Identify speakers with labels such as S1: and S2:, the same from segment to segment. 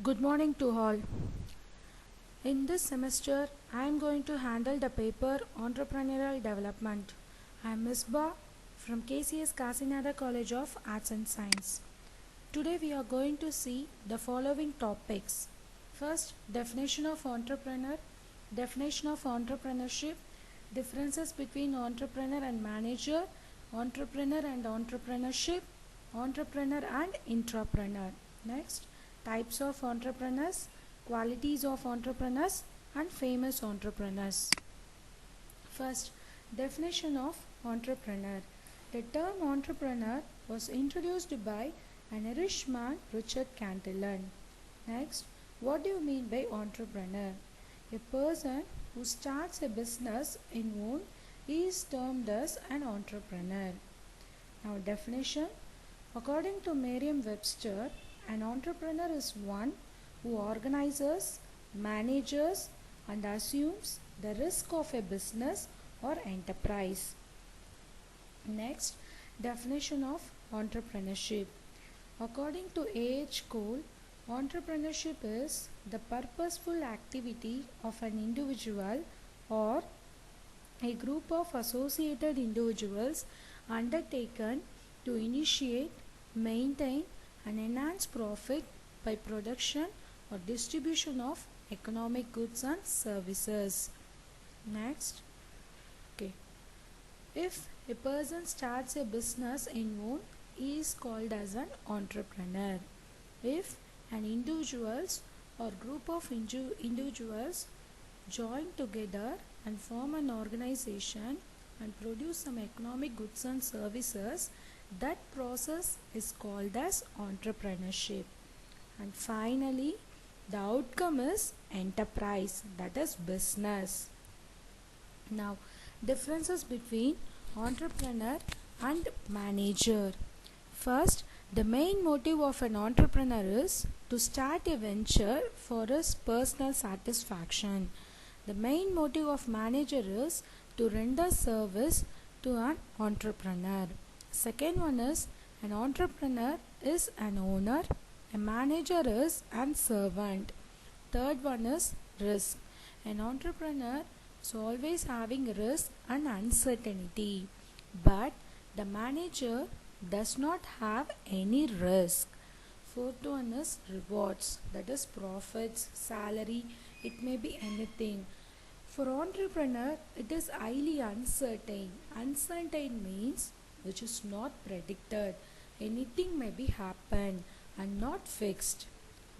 S1: Good morning to all. In this semester, I am going to handle the paper Entrepreneurial Development. I am Misbah from KCS Kasinada College of Arts and Science. Today we are going to see the following topics. First, definition of entrepreneur, definition of entrepreneurship, differences between entrepreneur and manager, entrepreneur and entrepreneurship, entrepreneur and intrapreneur. Next, types of entrepreneurs, qualities of entrepreneurs and famous entrepreneurs. First, definition of entrepreneur. The term entrepreneur was introduced by an Irishman, Richard Cantillon. Next, what do you mean by entrepreneur? A person who starts a business in own is termed as an entrepreneur. Now, definition. According to Merriam-Webster, an entrepreneur is one who organizes, manages, and assumes the risk of a business or enterprise. Next, definition of entrepreneurship. According to A.H. Cole, entrepreneurship is the purposeful activity of an individual or a group of associated individuals undertaken to initiate, maintain, and enhance profit by production or distribution of economic goods and services. Next, if a person starts a business in own, he is called as an entrepreneur. If an individuals or group of individuals join together and form an organization and produce some economic goods and services, that process is called as entrepreneurship. And finally, the outcome is enterprise, that is business. Now, differences between entrepreneur and manager. First, the main motive of an entrepreneur is to start a venture for his personal satisfaction. The main motive of manager is to render service to an entrepreneur. Second one is an entrepreneur is an owner, a manager is an servant. Third one is risk. An entrepreneur is always having risk and uncertainty, but the manager does not have any risk. Fourth one is rewards, that is profits, salary, it may be anything. For entrepreneur, it is highly uncertain. Uncertain means which is not predicted. Anything may be happen and not fixed.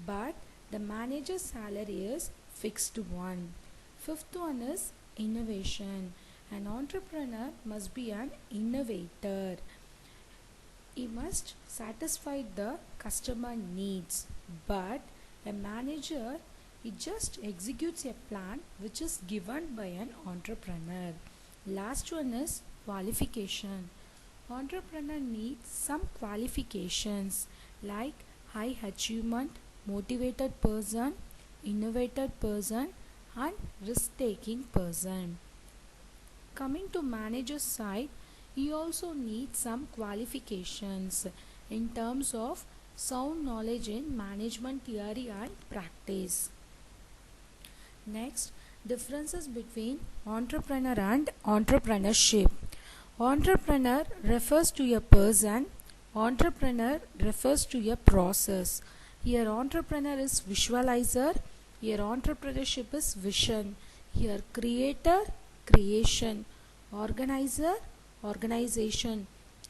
S1: But the manager's salary is fixed one. Fifth one is innovation. An entrepreneur must be an innovator. He must satisfy the customer needs. But a manager, he just executes a plan which is given by an entrepreneur. Last one is qualification. Entrepreneur needs some qualifications like high achievement, motivated person, innovated person, and risk-taking person. Coming to manager's side, he also needs some qualifications in terms of sound knowledge in management theory and practice. Next, differences between entrepreneur and entrepreneurship. Entrepreneur refers to a person, entrepreneur refers to a process. Here entrepreneur is visualizer, here entrepreneurship is vision, here creator, creation, organizer, organization,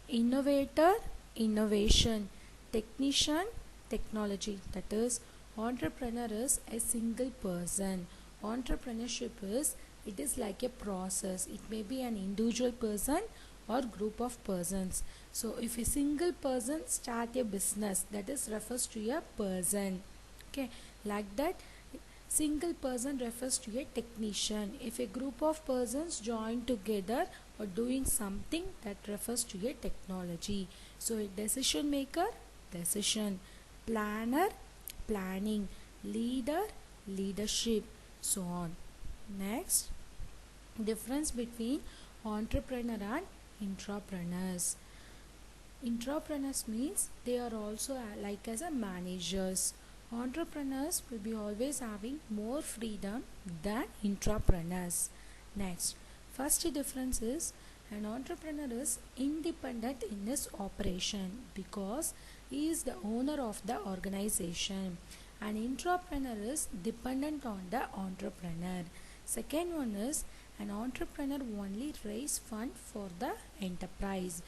S1: innovator, innovation, technician, technology. That is, entrepreneur is a single person. Entrepreneurship is, it is like a process. It may be an individual person or group of persons. So if a single person start a business, that is refers to a person. Okay, like that, single person refers to a technician. If a group of persons join together or doing something, that refers to a technology. So a decision maker, decision, planner, planning, leader, leadership, so on. Next, difference between entrepreneur and intrapreneurs. Intrapreneurs means they are also like as a managers. Entrepreneurs will be always having more freedom than intrapreneurs. Next, first difference is an entrepreneur is independent in his operation because he is the owner of the organization. An intrapreneur is dependent on the entrepreneur. Second one is an entrepreneur only raise fund for the enterprise.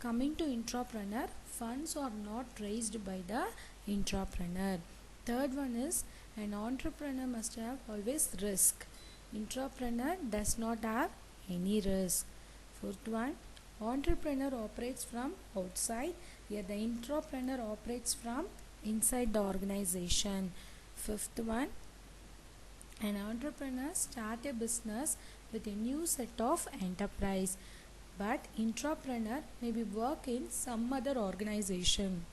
S1: Coming to intrapreneur, funds are not raised by the intrapreneur. Third one is an entrepreneur must have always risk. Intrapreneur does not have any risk. Fourth one, entrepreneur operates from outside, yet the intrapreneur operates from inside the organization. Fifth one, an entrepreneur start a business with a new set of enterprise, but intrapreneur maybe work in some other organization.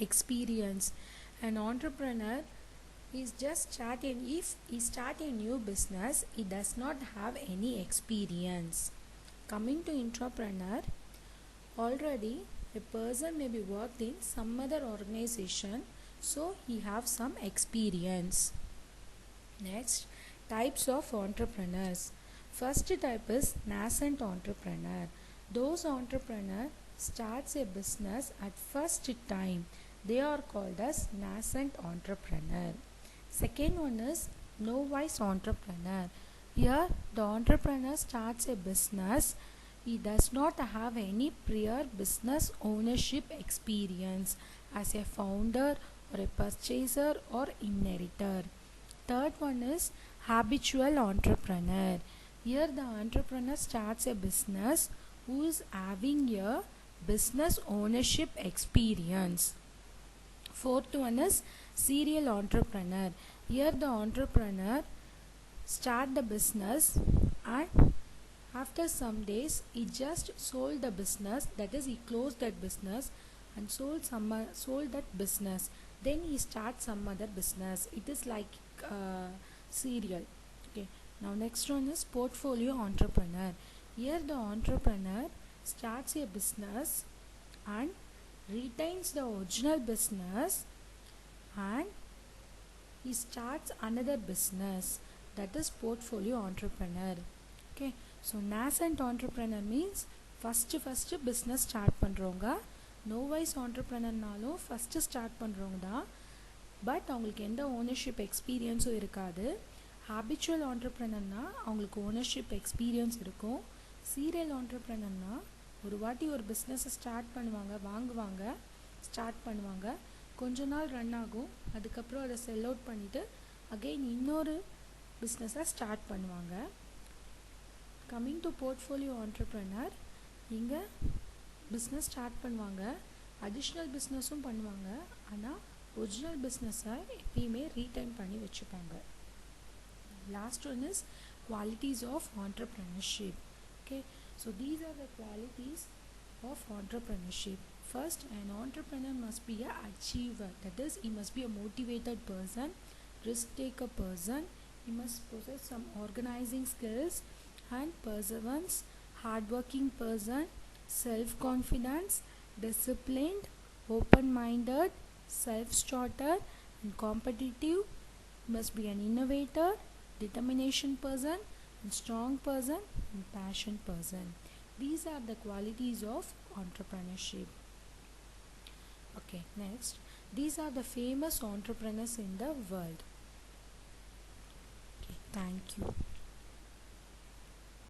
S1: Experience, an entrepreneur is just starting. If he start a new business, he does not have any experience. Coming to intrapreneur, already a person may be worked in some other organization, so he have some experience. Next, types of entrepreneurs. First type is nascent entrepreneur. Those entrepreneur starts a business at first time. They are called as nascent entrepreneur. Second one is novice entrepreneur. Here the entrepreneur starts a business. He does not have any prior business ownership experience as a founder or a purchaser or inheritor. Third one is habitual entrepreneur. Here the entrepreneur starts a business who is having a business ownership experience. Fourth one is serial entrepreneur. Here the entrepreneur start the business and after some days he just sold the business, that is he closed that business and sold that business. Then he starts some other business. It is like serial. Okay. Now next one is portfolio entrepreneur. Here the entrepreneur starts a business and retains the original business and he starts another business, that is portfolio entrepreneur. Okay, so nascent entrepreneur means first business start பண்றவங்க. novice entrepreneurனாலும் first start பண்றவங்க தான், but அவங்களுக்கு எந்த ownership எக்ஸ்பீரியன்ஸும் இருக்காது. habitual entrepreneurனா அவங்களுக்கு ownership experience இருக்கும். serial entrepreneurனா ஒரு வாட்டி ஒரு பிஸ்னஸை ஸ்டார்ட் பண்ணுவாங்க, வாங்குவாங்க, ஸ்டார்ட் பண்ணுவாங்க, கொஞ்ச நாள் ரன் ஆகும், அதுக்கப்புறம் அதை செல் அவுட் பண்ணிவிட்டு அகெயின் இன்னொரு பிஸ்னஸை ஸ்டார்ட் பண்ணுவாங்க. கம்மிங் டு போர்ட்ஃபோலியோ ஆண்டர்ப்ரனர், இங்கே பிஸ்னஸ் ஸ்டார்ட் பண்ணுவாங்க, அடிஷ்னல் பிஸ்னஸும் பண்ணுவாங்க, ஆனால் ஒரிஜினல் பிஸ்னஸை எப்பயுமே ரீடைன் பண்ணி வச்சுப்பாங்க. Last one is qualities of entrepreneurship. Okay, so these are the qualities of entrepreneurship. First, an entrepreneur must be a achiever, that is he must be a motivated person, risk taker person, he must possess some organizing skills and perseverance, hardworking person, self-confidence, disciplined, open-minded, self-starter and competitive. He must be an innovator, determination person, and strong person and passion person. These are the qualities of entrepreneurship. Okay, next, these are the famous entrepreneurs in the world. Okay, thank you.